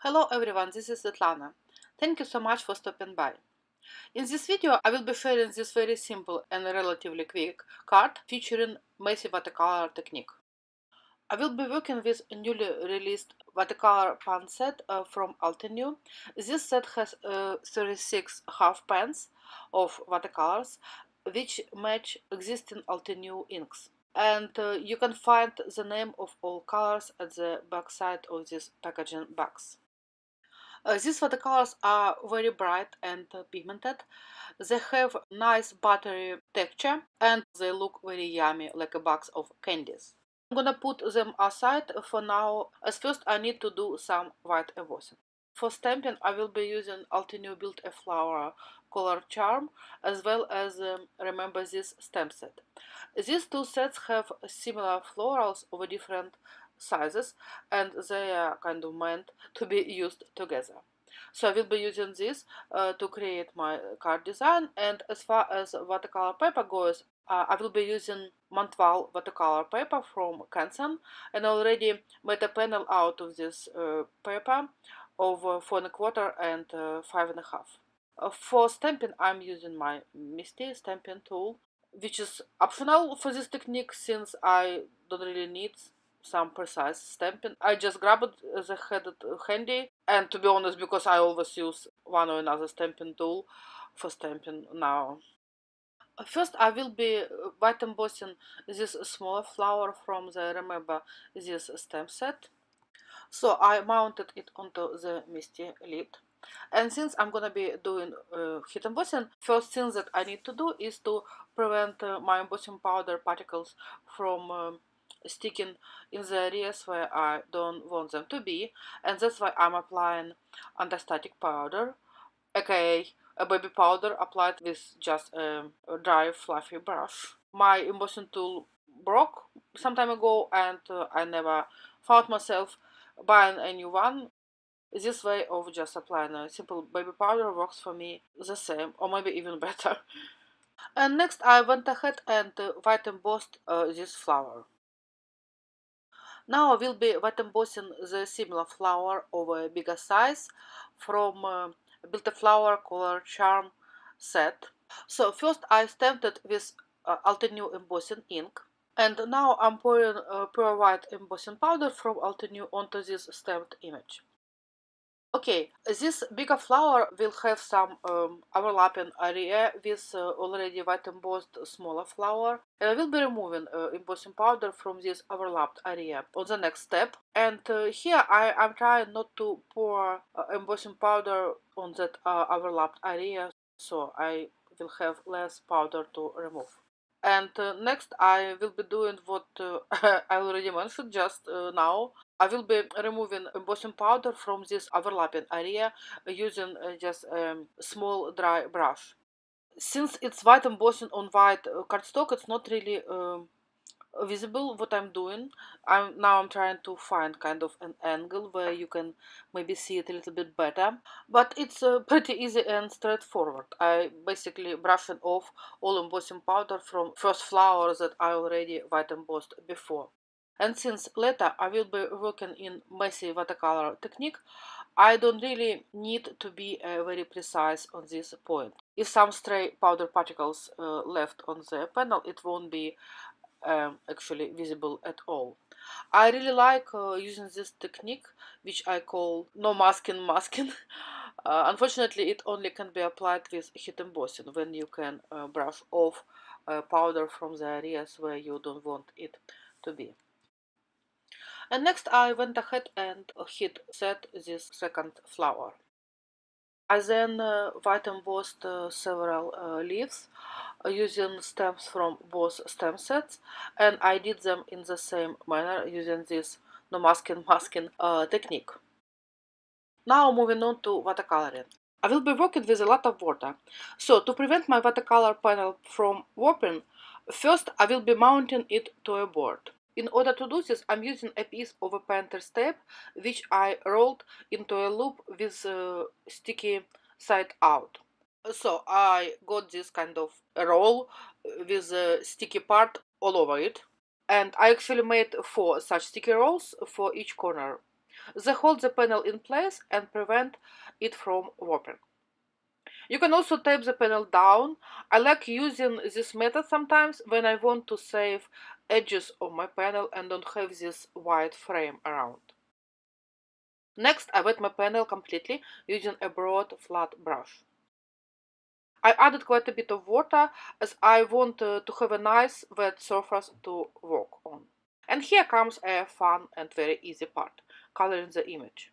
Hello everyone, this is Svetlana. Thank you so much for stopping by. In this video, I will be sharing this very simple and relatively quick card featuring messy watercolor technique. I will be working with a newly released watercolor pan set from Altenew. This set has 36 half pans of watercolors which match existing Altenew inks. And you can find the name of all colors at the back side of this packaging box. These watercolors are very bright and pigmented. They have nice buttery texture and they look very yummy, like a box of candies. I'm gonna put them aside for now, as first I need to do some white embossing. For stamping, I will be using Altenew Build a Flower color charm, as well as Remember This stamp set. These two sets have similar florals of different sizes, and they are kind of meant to be used together. So I will be using this to create my card design, and as far as watercolor paper goes, I will be using Montval watercolor paper from Canson, and I already made a panel out of this paper of 4¼ and 5½. For stamping, I'm using my Misty stamping tool, which is optional for this technique since I don't really need some precise stamping. I just grabbed the headed handy, and to be honest, because I always use one or another stamping tool for stamping now. First, I will be white embossing this smaller flower from the Remember This stamp set. So I mounted it onto the Misty lid. And since I'm gonna be doing heat embossing, first thing that I need to do is to prevent my embossing powder particles from sticking in the areas where I don't want them to be, and that's why I'm applying anti-static powder, aka a baby powder applied with just a dry fluffy brush. My embossing tool broke some time ago, and I never found myself buying a new one. This way of just applying a simple baby powder works for me the same, or maybe even better. And next I went ahead and white embossed this flower. Now I will be white embossing the similar flower of a bigger size from Build a Flower Color Charm set. So first I stamped it with Altenew embossing ink. And now I'm pouring pure white embossing powder from Altenew onto this stamped image. Okay, this bigger flower will have some overlapping area with already white embossed smaller flower. And I will be removing embossing powder from this overlapped area on the next step. And here I'm trying not to pour embossing powder on that overlapped area, so I will have less powder to remove. And next I will be doing what I already mentioned just now. I will be removing embossing powder from this overlapping area using just a small dry brush. Since it's white embossing on white cardstock, it's not really visible what I'm doing. I'm trying to find kind of an angle where you can maybe see it a little bit better, but it's pretty easy and straightforward. I basically brushing off all embossing powder from first flower that I already white embossed before. And since later I will be working in messy watercolor technique, I don't really need to be very precise on this point. If some stray powder particles left on the panel, it won't be actually visible at all. I really like using this technique, which I call no masking masking. Unfortunately, it only can be applied with heat embossing when you can brush off powder from the areas where you don't want it to be. And next I went ahead and heat set this second flower. I then white embossed several leaves using stems from both stem sets, and I did them in the same manner using this no masking technique. Now moving on to watercoloring. I will be working with a lot of water, so to prevent my watercolor panel from warping, first I will be mounting it to a board. In order to do this, I'm using a piece of a painter's tape, which I rolled into a loop with sticky side out. So I got this kind of a roll with a sticky part all over it. And I actually made 4 such sticky rolls for each corner. They hold the panel in place and prevent it from warping. You can also tape the panel down. I like using this method sometimes when I want to save edges of my panel and don't have this white frame around. Next, I wet my panel completely using a broad flat brush. I added quite a bit of water as I want to have a nice wet surface to work on. And here comes a fun and very easy part, coloring the image.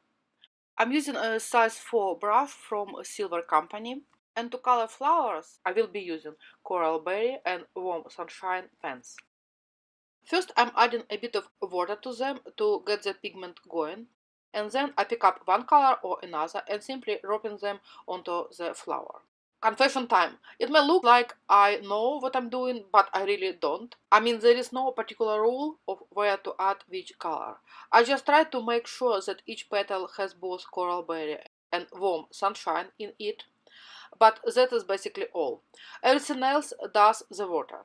I'm using a size 4 brush from a Silver Company, and to color flowers I will be using Coral Berry and Warm Sunshine pens. First I'm adding a bit of water to them to get the pigment going, and then I pick up one color or another and simply dropping them onto the flower. Confession time. It may look like I know what I'm doing, but I really don't. I mean, there is no particular rule of where to add which color. I just try to make sure that each petal has both Coral Berry and Warm Sunshine in it, but that is basically all. Everything else does the water.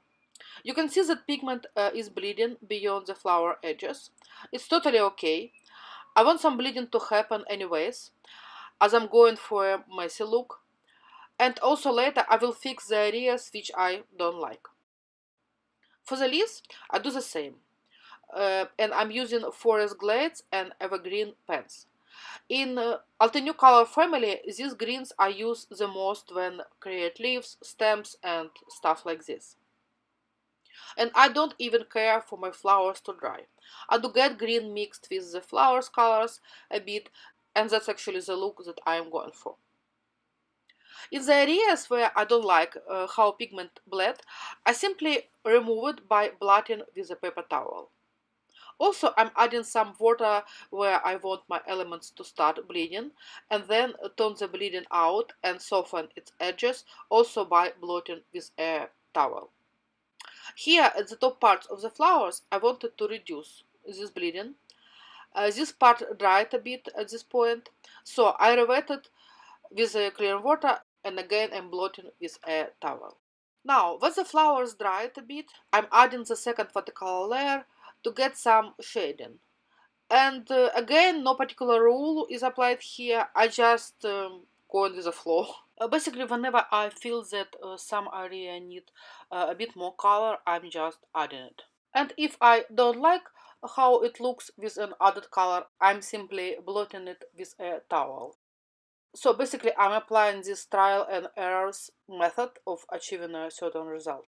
You can see that pigment is bleeding beyond the flower edges. It's totally okay. I want some bleeding to happen anyways, as I'm going for a messy look. And also later I will fix the areas which I don't like. For the leaves, I do the same. And I'm using Forest Glades and Evergreen pens. In Altenew color family, these greens I use the most when create leaves, stems and stuff like this. And I don't even care for my flowers to dry. I do get green mixed with the flowers colors a bit, and that's actually the look that I am going for. In the areas where I don't like how pigment bled, I simply remove it by blotting with a paper towel. Also, I'm adding some water where I want my elements to start bleeding, and then turn the bleeding out and soften its edges, also by blotting with a towel. Here at the top parts of the flowers, I wanted to reduce this bleeding. This part dried a bit at this point, so I rewetted with clear water and again I'm blotting with a towel. Now, when the flowers dried a bit, I'm adding the second watercolor layer to get some shading. And again, no particular rule is applied here, I just going with the flow. Basically, whenever I feel that some area need a bit more color, I'm just adding it. And if I don't like how it looks with an added color, I'm simply blotting it with a towel. So basically, I'm applying this trial and errors method of achieving a certain result.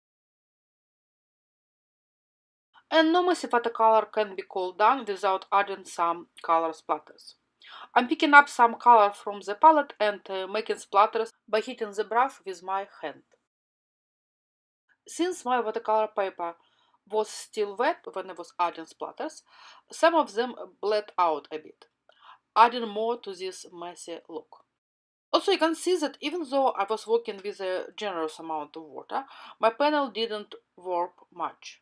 And no messy watercolor can be called done without adding some color splatters. I'm picking up some color from the palette and making splatters by hitting the brush with my hand. Since my watercolor paper was still wet when I was adding splatters, some of them bled out a bit, adding more to this messy look. Also, you can see that even though I was working with a generous amount of water, my panel didn't warp much.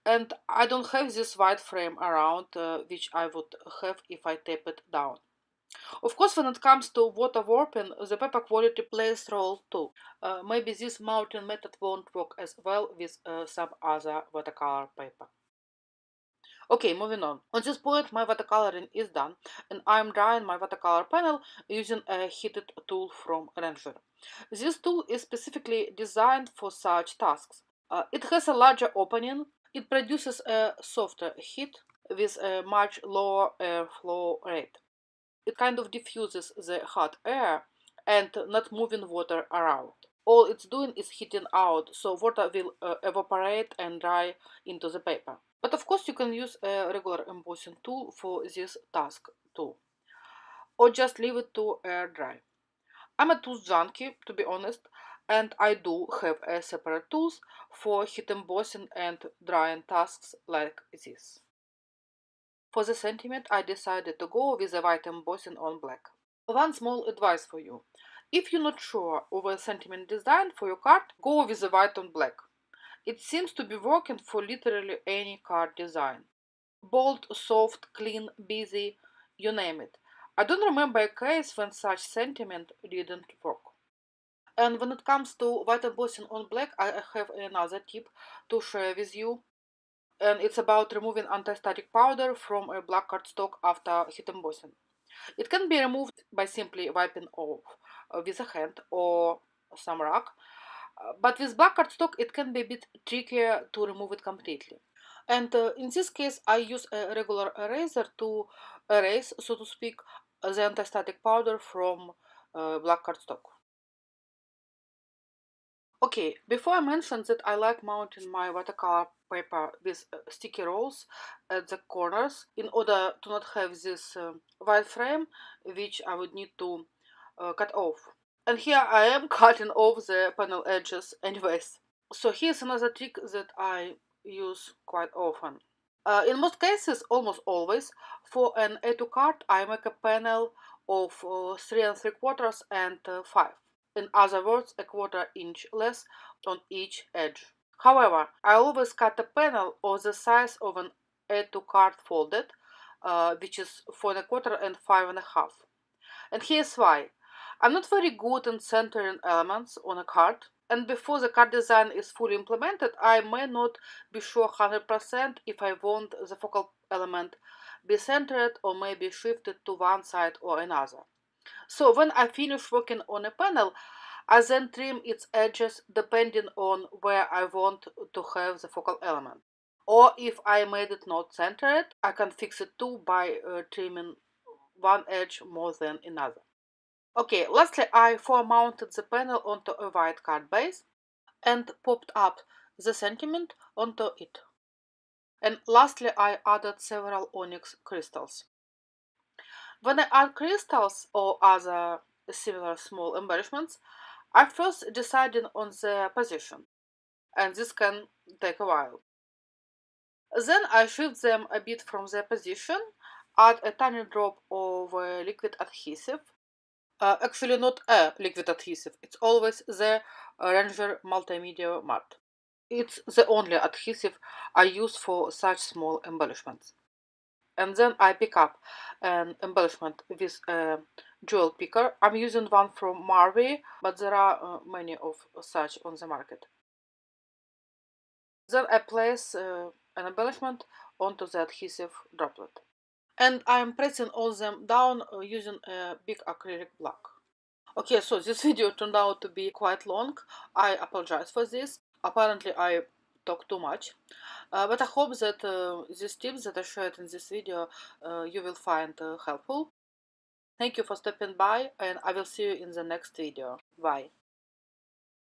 And I don't have this white frame around, which I would have if I tape it down. Of course, when it comes to water warping, the paper quality plays a role too. Maybe this mounting method won't work as well with some other watercolor paper. Okay, moving on. On this point, my watercoloring is done, and I'm drying my watercolor panel using a heated tool from Ranger. This tool is specifically designed for such tasks. It has a larger opening, it produces a softer heat with a much lower airflow rate. It kind of diffuses the hot air and not moving water around. All it's doing is heating out, so water will evaporate and dry into the paper. But of course you can use a regular embossing tool for this task too, or just leave it to air dry. I'm a tools junkie, to be honest, and I do have a separate tools for heat embossing and drying tasks like this. For the sentiment, I decided to go with a white embossing on black. One small advice for you. If you're not sure of a sentiment design for your card, go with the white on black. It seems to be working for literally any card design. Bold, soft, clean, busy, you name it. I don't remember a case when such sentiment didn't work. And when it comes to white embossing on black, I have another tip to share with you. and it's about removing anti-static powder from a black cardstock after heat embossing. It can be removed by simply wiping off with a hand or some rag, but with black cardstock it can be a bit trickier to remove it completely. And in this case, I use a regular eraser to erase, so to speak, the anti-static powder from black cardstock. Okay, before I mentioned that I like mounting my watercolor paper with sticky rolls at the corners in order to not have this white frame, which I would need to cut off. And here I am cutting off the panel edges anyways. So here's another trick that I use quite often. In most cases, almost always, for an A2 card, I make a panel of 3 and 3 quarters and 5. In other words, a quarter inch less on each edge. However, I always cut a panel of the size of an A2 card folded, which is 4 and a quarter and 5 and a half. And here's why. I'm not very good in centering elements on a card, and before the card design is fully implemented, I may not be sure 100% if I want the focal element be centered or maybe shifted to one side or another. So when I finish working on a panel, I then trim its edges depending on where I want to have the focal element. Or if I made it not centered, I can fix it too by trimming one edge more than another. Okay, lastly, I mounted the panel onto a white card base and popped up the sentiment onto it. And lastly, I added several onyx crystals. When I add crystals or other similar small embellishments, I first decided on the position, and this can take a while. Then I shift them a bit from their position, add a tiny drop of liquid adhesive. Actually, not a liquid adhesive, it's always the Ranger Multimedia Matte. It's the only adhesive I use for such small embellishments. And then I pick up an embellishment with a jewel picker. I'm using one from Marvey, but there are many of such on the market. Then I place an embellishment onto the adhesive droplet. And I'm pressing all them down using a big acrylic block. Okay, so this video turned out to be quite long. I apologize for this. Apparently I talk too much. But I hope that these tips that I shared in this video you will find helpful. Thank you for stopping by, and I will see you in the next video. Bye.